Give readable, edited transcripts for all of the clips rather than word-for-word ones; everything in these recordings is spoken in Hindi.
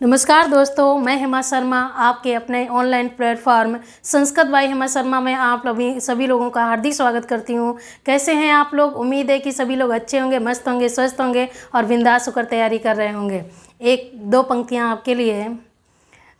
नमस्कार दोस्तों, मैं हेमा शर्मा आपके अपने online platform Sanskrit by Hema Sharma में आप सभी लोगों का हार्दिक स्वागत करती हूँ। कैसे हैं आप लोग? उम्मीद है कि सभी लोग अच्छे होंगे, मस्त होंगे, स्वस्थ होंगे और बिंदास होकर तैयारी कर रहे होंगे। एक दो पंक्तियाँ आपके लिए।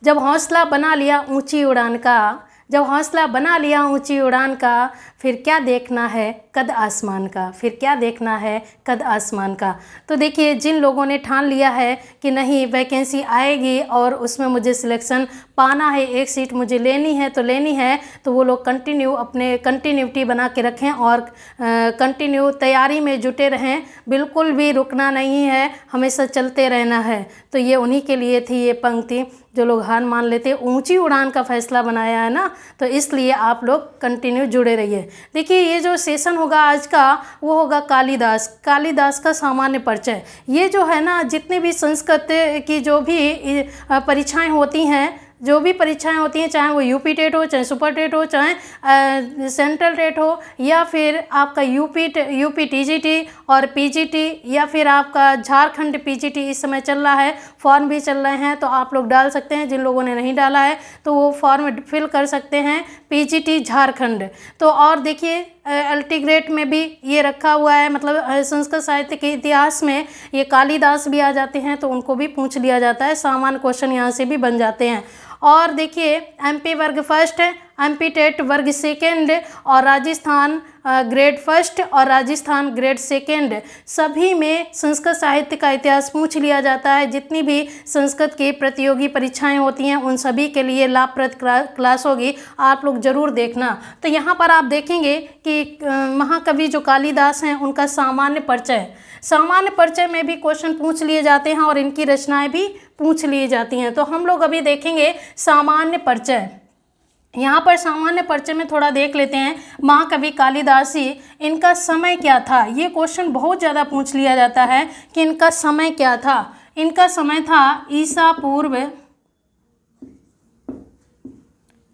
जब हौसला बना लिया ऊंची उड़ान का, जब हौसला बना लिया ऊंची उड़ान का, फिर क्या देखना है कद आसमान का, फिर क्या देखना है कद आसमान का। तो देखिए, जिन लोगों ने ठान लिया है कि नहीं वैकेंसी आएगी और उसमें मुझे सिलेक्शन पाना है, एक सीट मुझे लेनी है तो लेनी है, तो वो लोग अपने कंटिन्यूटी बना के रखें और कंटिन्यू तैयारी में जुटे रहें। बिल्कुल भी रुकना नहीं है, हमेशा चलते रहना है। तो ये उन्हीं के लिए थी ये पंक्ति, जो लोग हार मान लेते। ऊंची उड़ान का फैसला बनाया है ना, तो इसलिए आप लोग कंटिन्यू जुड़े रहिए। देखिए, ये जो सेशन होगा आज का, वो होगा कालिदास का सामान्य परिचय। ये जो है ना, जितने भी संस्कृत की जो भी परीक्षाएं होती हैं, चाहे वो यूपी टेट हो, चाहे सुपर टेट हो, चाहे सेंट्रल टेट हो, या फिर आपका यूपी टीजीटी और पीजीटी, या फिर आपका झारखंड पीजीटी इस समय चल रहा है, फॉर्म भी चल रहे हैं, तो आप लोग डाल सकते हैं। जिन लोगों ने नहीं डाला है तो वो फॉर्म फिल कर सकते हैं, पीजीटी झारखंड। तो और देखिए, अल्टीग्रेट में भी ये रखा हुआ है, मतलब संस्कृत साहित्य के इतिहास में ये कालिदास भी आ जाते हैं, तो उनको भी पूछ लिया जाता है। सामान्य क्वेश्चन यहाँ से भी बन जाते हैं। और देखिए, एमपी वर्ग फर्स्ट है, एमपी टेट वर्ग सेकेंड, और राजस्थान ग्रेड फर्स्ट और राजस्थान ग्रेड सेकेंड, सभी में संस्कृत साहित्य का इतिहास पूछ लिया जाता है। जितनी भी संस्कृत की प्रतियोगी परीक्षाएं होती हैं, उन सभी के लिए लाभप्रद क्लास होगी, आप लोग जरूर देखना। तो यहाँ पर आप देखेंगे कि महाकवि जो कालिदास हैं, उनका सामान्य परिचय में भी क्वेश्चन पूछ लिए जाते हैं और इनकी रचनाएं भी पूछ ली जाती हैं। तो हम लोग अभी देखेंगे सामान्य परिचय। यहाँ पर सामान्य परिचय में थोड़ा देख लेते हैं, महाकवि कालिदास जी, इनका समय क्या था। ये क्वेश्चन बहुत ज़्यादा पूछ लिया जाता है कि इनका समय क्या था। इनका समय था ईसा पूर्व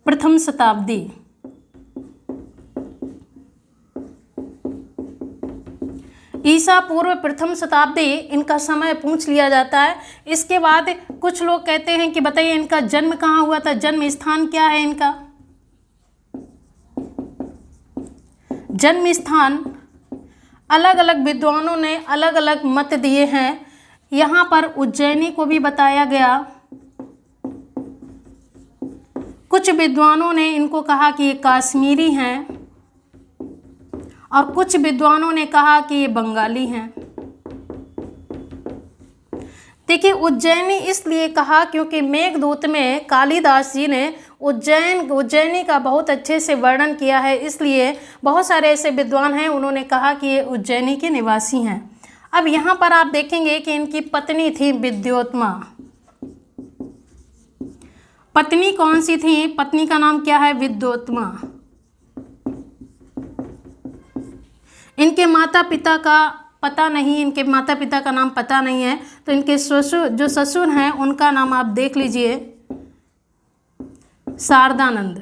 प्रथम शताब्दी। ईसा पूर्व प्रथम शताब्दी इनका समय पूछ लिया जाता है। इसके बाद कुछ लोग कहते हैं कि बताइए इनका जन्म कहाँ हुआ था, जन्म स्थान क्या है इनका। जन्म स्थान अलग अलग विद्वानों ने अलग अलग मत दिए हैं। यहाँ पर उज्जैनी को भी बताया गया। कुछ विद्वानों ने इनको कहा कि ये काश्मीरी हैं, और कुछ विद्वानों ने कहा कि ये बंगाली हैं। देखिए, उज्जैनी इसलिए कहा क्योंकि मेघदूत में कालिदास जी ने उज्जैनी का बहुत अच्छे से वर्णन किया है, इसलिए बहुत सारे ऐसे विद्वान हैं, उन्होंने कहा कि ये उज्जैनी के निवासी हैं। अब यहाँ पर आप देखेंगे कि इनकी पत्नी थी विद्योत्मा। पत्नी कौन सी थी? पत्नी का नाम क्या है? विद्योत्मा। इनके माता पिता का पता नहीं, इनके माता पिता का नाम पता नहीं है, तो इनके ससुर हैं, उनका नाम आप देख लीजिए, शारदानंद।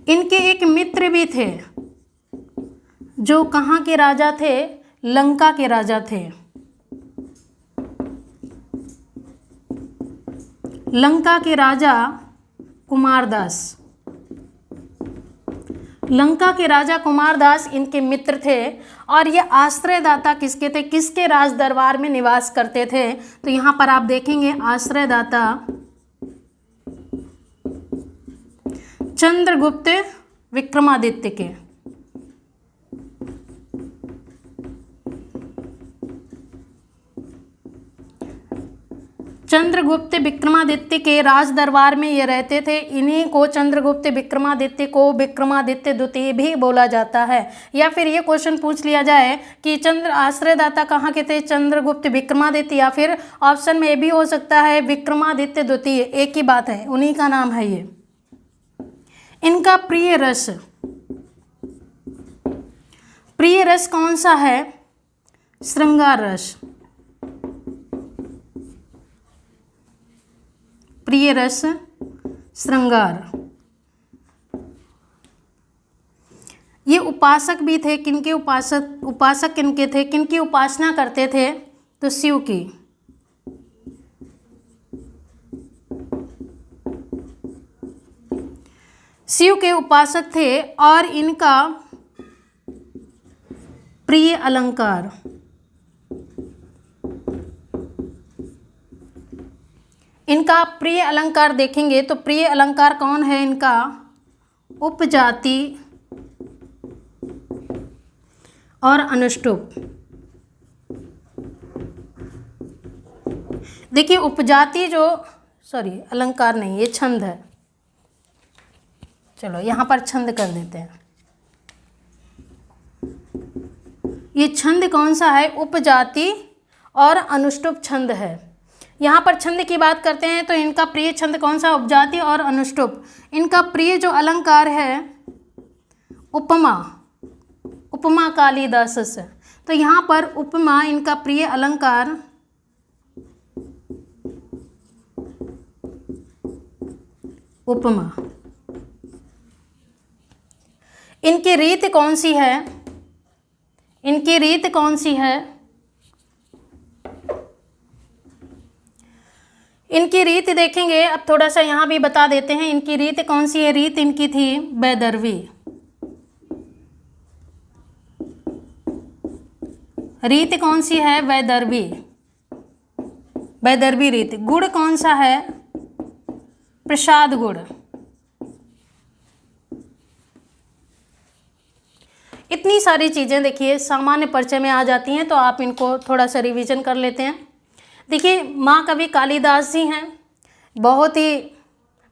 इनके एक मित्र भी थे, जो कहाँ के राजा थे? लंका के राजा थे। लंका के राजा कुमारदास। लंका के राजा कुमारदास इनके मित्र थे, और ये आश्रयदाता किसके थे? किसके राज दरबार में निवास करते थे? तो यहाँ पर आप देखेंगे आश्रयदाता चंद्रगुप्त विक्रमादित्य के। चंद्रगुप्त विक्रमादित्य के राज दरबार में ये रहते थे। इन्हीं को चंद्रगुप्त विक्रमादित्य को विक्रमादित्य द्वितीय भी बोला जाता है। या फिर ये क्वेश्चन पूछ लिया जाए कि आश्रयदाता कहाँ के थे? चंद्रगुप्त विक्रमादित्य, या फिर ऑप्शन में ये भी हो सकता है विक्रमादित्य द्वितीय, एक ही बात है, उन्हीं का नाम है ये। इनका प्रिय रस कौन सा है? श्रृंगार रस। प्रिय रस श्रृंगार। ये उपासक भी थे, किनके उपासक किनके थे, किनकी उपासना करते थे, तो शिव की। शिव के उपासक थे और इनका प्रिय अलंकार, इनका प्रिय अलंकार देखेंगे तो प्रिय अलंकार कौन है इनका, उपजाति और अनुष्टुप। देखिए उपजाति जो, सॉरी अलंकार नहीं, ये छंद है, चलो यहाँ पर छंद कर देते हैं। ये छंद कौन सा है, उपजाति और अनुष्टुप छंद है। यहाँ पर छंद की बात करते हैं तो इनका प्रिय छंद कौन सा, उपजाति और अनुष्टुप। इनका प्रिय जो अलंकार है उपमा, उपमा कालिदास से, तो यहाँ पर उपमा इनका प्रिय अलंकार, उपमा। इनकी रीत कौन सी है, इनकी रीत कौन सी है, इनकी रीत देखेंगे। अब थोड़ा सा यहाँ भी बता देते हैं इनकी रीत कौन सी है। रीत इनकी थी वैदर्भी, रीत कौन सी है, वैदर्भी, वैदर्भी रीत। गुण कौन सा है, प्रसाद गुण। इतनी सारी चीज़ें देखिए सामान्य परिचय में आ जाती हैं, तो आप इनको थोड़ा सा रिवीजन कर लेते हैं। देखिए महाकवि कालिदास जी हैं, बहुत ही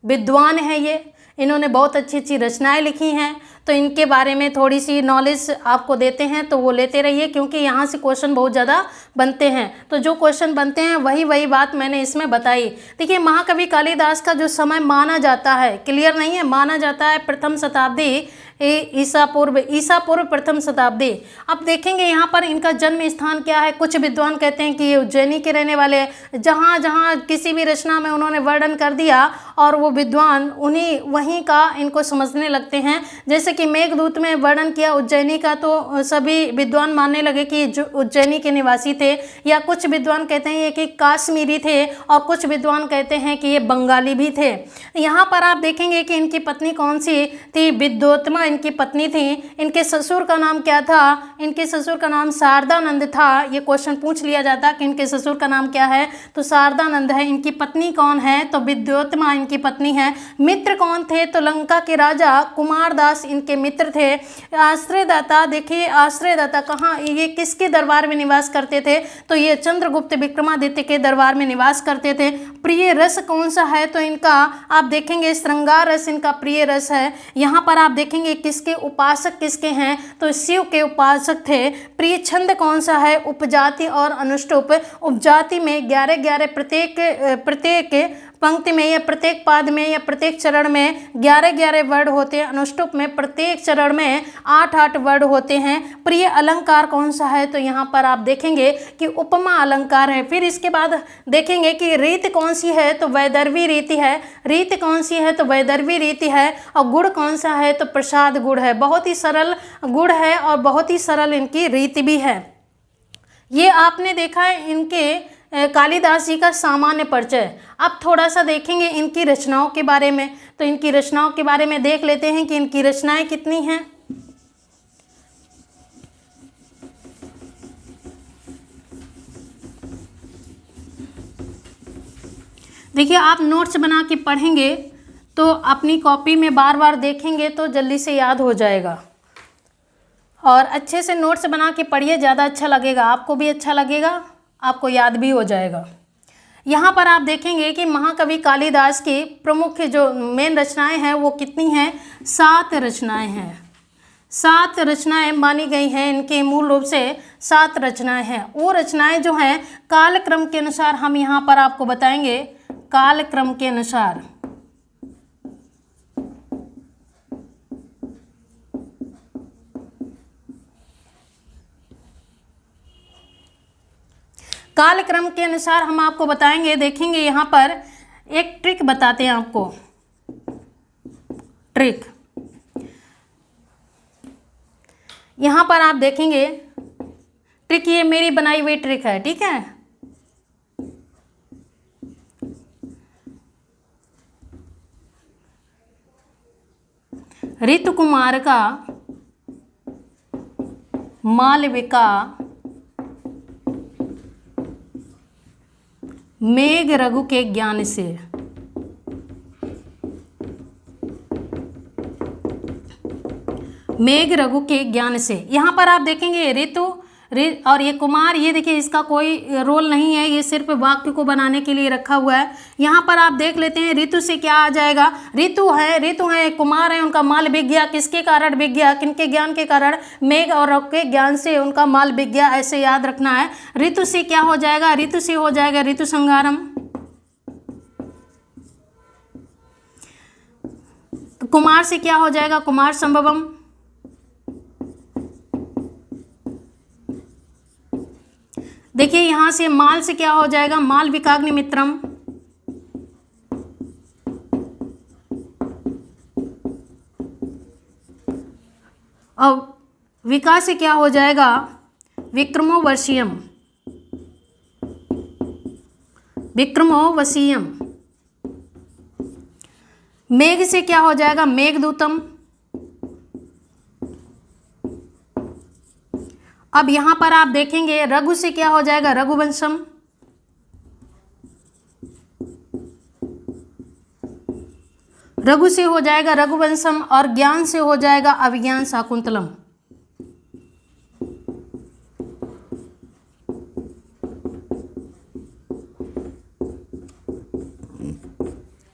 विद्वान है ये, इन्होंने बहुत अच्छी अच्छी रचनाएं लिखी हैं, तो इनके बारे में थोड़ी सी नॉलेज आपको देते हैं तो वो लेते रहिए, क्योंकि यहाँ से क्वेश्चन बहुत ज़्यादा बनते हैं। तो जो क्वेश्चन बनते हैं वही बात मैंने इसमें बताई। देखिए महाकवि कालिदास का जो समय माना जाता है, क्लियर नहीं है, माना जाता है प्रथम शताब्दी ईसा पूर्व प्रथम शताब्दी। अब देखेंगे यहाँ पर इनका जन्म स्थान क्या है। कुछ विद्वान कहते हैं कि ये उज्जैनी के रहने वाले हैं। जहाँ जहाँ किसी भी रचना में उन्होंने वर्णन कर दिया और वो विद्वान उन्हीं वहीं का इनको समझने लगते हैं। जैसे कि मेघदूत में वर्णन किया उज्जैनी का, तो सभी विद्वान मानने लगे कि जो उज्जैनी के निवासी थे, या कुछ विद्वान कहते हैं कि काश्मीरी थे और कुछ विद्वान कहते हैं कि ये बंगाली भी थे। यहाँ पर आप देखेंगे कि इनकी पत्नी कौन सी थी, विद्योत्मा इनकी पत्नी थी। इनके ससुर का नाम क्या था, इनके ससुर का नाम शारदानंद था। ये क्वेश्चन पूछ लिया जाता कि इनके ससुर का नाम क्या है, तो शारदानंद है। इनकी पत्नी कौन है, तो विद्योत्मा इनकी पत्नी है। मित्र कौन थे, तो लंका के राजा कुमारदास इनके मित्र थे। आश्रयदाता, देखिए आश्रयदाता कहाँ, ये किसके दरबार में निवास करते थे, तो ये चंद्रगुप्त विक्रमादित्य के दरबार में निवास करते थे। प्रिय रस कौन सा है, तो इनका आप देखेंगे श्रृंगार रस इनका प्रिय रस है। यहाँ पर आप देखेंगे किसके उपासक किसके हैं, तो शिव के उपासक थे। प्रिय छंद कौन सा है, उपजाति और अनुष्टुप। उपजाति में 11-11 प्रत्येक पंक्ति में या प्रत्येक पाद में या प्रत्येक चरण में 11-11 वर्ड होते हैं। अनुष्टुप में प्रत्येक चरण में 8-8 वर्ड होते हैं। प्रिय अलंकार कौन सा है, तो यहाँ पर आप देखेंगे कि उपमा अलंकार है। फिर इसके बाद देखेंगे कि रीत कौन सी है, तो वैदर्भी रीति है। रीत कौन सी है, तो वैदर्भी रीति है। और गुण कौन सा है, तो प्रसाद गुण है। बहुत ही सरल गुण है और बहुत ही सरल इनकी रीति भी है। ये आपने देखा है इनके कालिदास जी का सामान्य परिचय। अब थोड़ा सा देखेंगे इनकी रचनाओं के बारे में, तो इनकी रचनाओं के बारे में देख लेते हैं कि इनकी रचनाएं कितनी हैं। देखिए आप नोट्स बना के पढ़ेंगे तो अपनी कॉपी में बार बार देखेंगे तो जल्दी से याद हो जाएगा। और अच्छे से नोट्स बना के पढ़िए, ज़्यादा अच्छा लगेगा, आपको भी अच्छा लगेगा, आपको याद भी हो जाएगा। यहाँ पर आप देखेंगे कि महाकवि कालिदास की प्रमुख जो मेन रचनाएं हैं वो कितनी हैं, 7 रचनाएं हैं। 7 रचनाएं मानी गई हैं, इनके मूल रूप से 7 रचनाएं हैं। वो रचनाएं जो हैं कालक्रम के अनुसार हम यहाँ पर आपको बताएंगे। कालक्रम के अनुसार कालक्रम के अनुसार हम आपको बताएंगे। देखेंगे यहाँ पर एक ट्रिक बताते हैं आपको। ट्रिक यहाँ पर आप देखेंगे ट्रिक, ये मेरी बनाई हुई ट्रिक है, ठीक है। ऋतु कुमार का मालविका मेघ रघु के ज्ञान से। मेघ रघु के ज्ञान से, यहाँ पर आप देखेंगे ऋतु और ये कुमार, ये देखिए इसका कोई रोल नहीं है, ये सिर्फ वाक्य को बनाने के लिए रखा हुआ है। यहाँ पर आप देख लेते हैं ऋतु से क्या आ जाएगा, ऋतु है, कुमार है, उनका माल बिक गया, किसके कारण बिक गया, किनके ज्ञान के कारण, मेघ और रघु के ज्ञान से उनका माल बिक गया, ऐसे याद रखना है। ऋतु से क्या हो जाएगा, ऋतु से हो जाएगा ऋतु संहारम। कुमार से क्या हो जाएगा, कुमार संभवम। देखिए यहां से माल से क्या हो जाएगा, माल विकाग्नि मित्रम। और विकास से क्या हो जाएगा, विक्रमो वर्षीयम, विक्रमो वसीयम। मेघ से क्या हो जाएगा, मेघदूतम। अब यहां पर आप देखेंगे रघु से क्या हो जाएगा, रघुवंशम। रघु से हो जाएगा रघुवंशम और ज्ञान से हो जाएगा अभिज्ञान शाकुंतलम।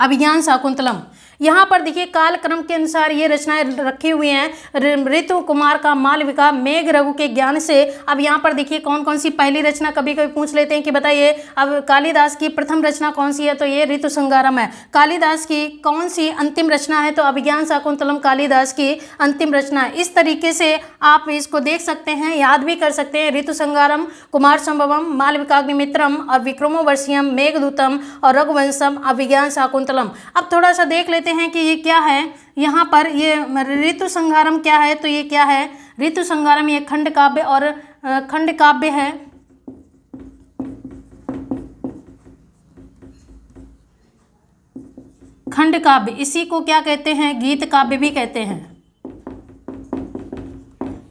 अभिज्ञान शाकुंतलम। यहाँ पर देखिए कालक्रम के अनुसार ये रचनाएं रखी हुई हैं। ऋतु कुमार का मालविका मेघ रघु के ज्ञान से। अब यहाँ पर देखिए कौन कौन सी पहली रचना, कभी कभी पूछ लेते हैं कि बताइए अब कालिदास की प्रथम रचना कौन सी है, तो ये ऋतु संहारम है। कालिदास की कौन सी अंतिम रचना है, तो अभिज्ञान शाकुंतलम कालिदास की अंतिम रचना है। इस तरीके से आप इसको देख सकते हैं, याद भी कर सकते हैं। ऋतु संहारम, कुमार संभवम, मालविकाग्निमित्रम और विक्रमोवर्षीयम, मेघदूतम और रघुवंशम, अभिज्ञान शाकुंतलम। अब थोड़ा सा देख लेते हैं कि ये क्या है। यहाँ पर ये ऋतु संहारम क्या है, तो ये क्या है, ऋतु संहारम ये खंड काव्य और खंड काव्य है। खंड काव्य, इसी को क्या कहते हैं, गीत काव्य भी कहते हैं,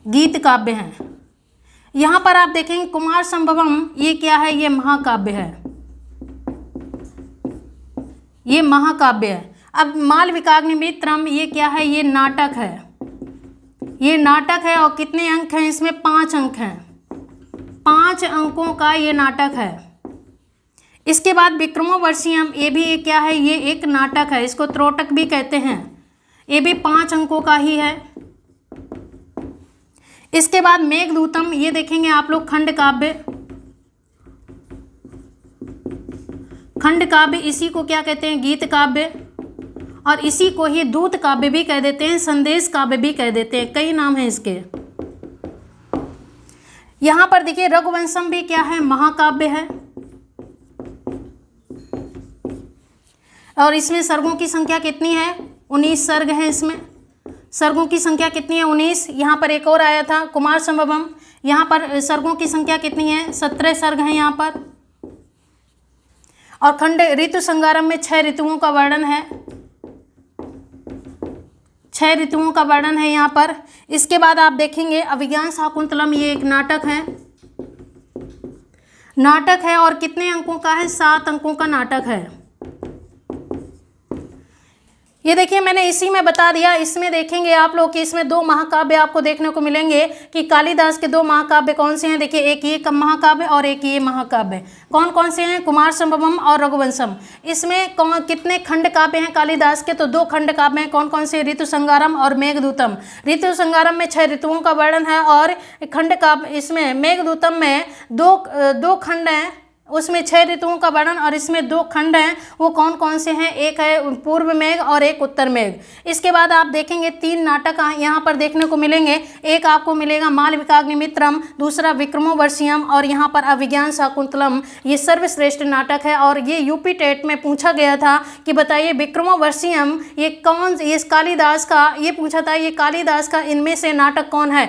गीत काव्य है। यहाँ पर आप देखेंगे कुमार संभवम ये क्या है, ये महाकाव्य है, ये महाकाव्य है। अब मालविकाग्निमित्रम ये क्या है, ये नाटक है, ये नाटक है। और कितने अंक हैं इसमें, 5 अंक हैं, 5 अंकों का ये नाटक है। इसके बाद विक्रमोवर्षीयम, ये भी क्या है, ये एक नाटक है, इसको त्रोटक भी कहते हैं, ये भी 5 अंकों का ही है। इसके बाद मेघदूतम, ये देखेंगे आप लोग खंड काव्य, खंड काव्य, इसी को क्या कहते हैं, गीत काव्य। और इसी को ही दूत काव्य भी कह देते हैं, संदेश काव्य भी कह देते हैं, कई नाम हैं इसके। यहां पर देखिए रघुवंशम भी क्या है, महाकाव्य है। और इसमें सर्गों की संख्या कितनी है, 19 सर्ग हैं इसमें। सर्गों की संख्या कितनी है, 19। यहाँ पर एक और आया था कुमार संभवम, यहाँ पर सर्गों की संख्या कितनी है, 17 सर्ग हैं यहाँ पर। और खंड ऋतु संहारम में 6 ऋतुओं का वर्णन है, 6 ऋतुओं का वर्णन है यहाँ पर। इसके बाद आप देखेंगे अभिज्ञान शाकुंतलम, ये एक नाटक है, नाटक है। और कितने अंकों का है, 7 अंकों का नाटक है। ये देखिए मैंने इसी में बता दिया। इसमें देखेंगे आप लोग कि इसमें 2 महाकाव्य आपको देखने को मिलेंगे कि कालिदास के 2 महाकाव्य कौन से हैं। देखिए एक ये महाकाव्य और एक ये महाकाव्य। कौन कौन से हैं, कुमार संभवम और रघुवंशम। इसमें कितने खंड काव्य हैं कालिदास के, तो 2 खंड काव्य हैं। कौन कौन से, ऋतु संहारम और मेघदूतम। ऋतु संहारम में 6 ऋतुओं का वर्णन है और खंड काव्य इसमें मेघदूतम में 2 खंड हैं, उसमें 6 ऋतुओं का वर्णन और इसमें 2 खंड हैं। वो कौन कौन से हैं, एक है पूर्व मेघ और एक उत्तर मेघ। इसके बाद आप देखेंगे 3 नाटक यहाँ पर देखने को मिलेंगे। एक आपको मिलेगा मालविकाग्निमित्रम, दूसरा विक्रमोवर्षीयम और यहाँ पर अभिज्ञान शाकुंतलम। ये सर्वश्रेष्ठ नाटक है और ये यूपी टेट में पूछा गया था कि बताइए विक्रमोवर्षीयम ये कौन, ये कालिदास का, ये पूछा था ये कालिदास का इनमें से नाटक कौन है।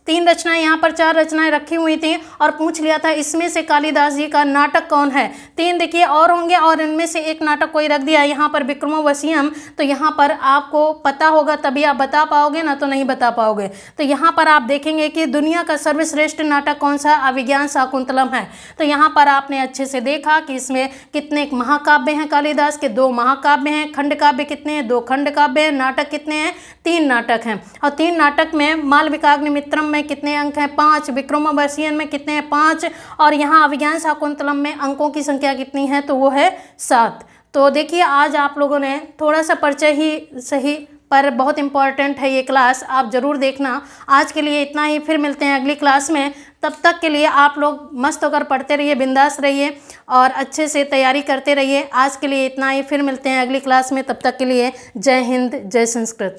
3 रचनाएं, यहाँ पर 4 रचनाएं रखी हुई थी और पूछ लिया था इसमें से कालिदास जी का नाटक कौन है। 3 देखिए और होंगे और इनमें से एक नाटक कोई रख दिया यहाँ पर विक्रमोर्वशीयम, तो यहाँ पर आपको पता होगा तभी आप बता पाओगे, ना तो नहीं बता पाओगे। तो यहाँ पर आप देखेंगे कि दुनिया का सर्वश्रेष्ठ नाटक कौन सा, अभिज्ञान शाकुंतलम है। तो यहाँ पर आपने अच्छे से देखा कि इसमें कितने महाकाव्य हैं कालिदास के, 2 महाकाव्य हैं, खंड काव्य कितने हैं, 2 खंड काव्य हैं, नाटक कितने हैं, 3 नाटक हैं। और 3 नाटक में मालविकाग्निमित्रम में कितने अंक हैं, 5, विक्रमोर्वशीयम में कितने हैं, 5, और यहाँ अभिज्ञान शाकुंतलम में अंकों की संख्या कितनी है, तो वो है 7। तो देखिए आज आप लोगों ने थोड़ा सा परिचय ही सही पर बहुत इंपॉर्टेंट है ये क्लास, आप ज़रूर देखना। आज के लिए इतना ही, फिर मिलते हैं अगली क्लास में। तब तक के लिए आप लोग मस्त होकर पढ़ते रहिए, बिंदास रहिए और अच्छे से तैयारी करते रहिए। आज के लिए इतना ही, फिर मिलते हैं अगली क्लास में। तब तक के लिए जय हिंद, जय संस्कृत।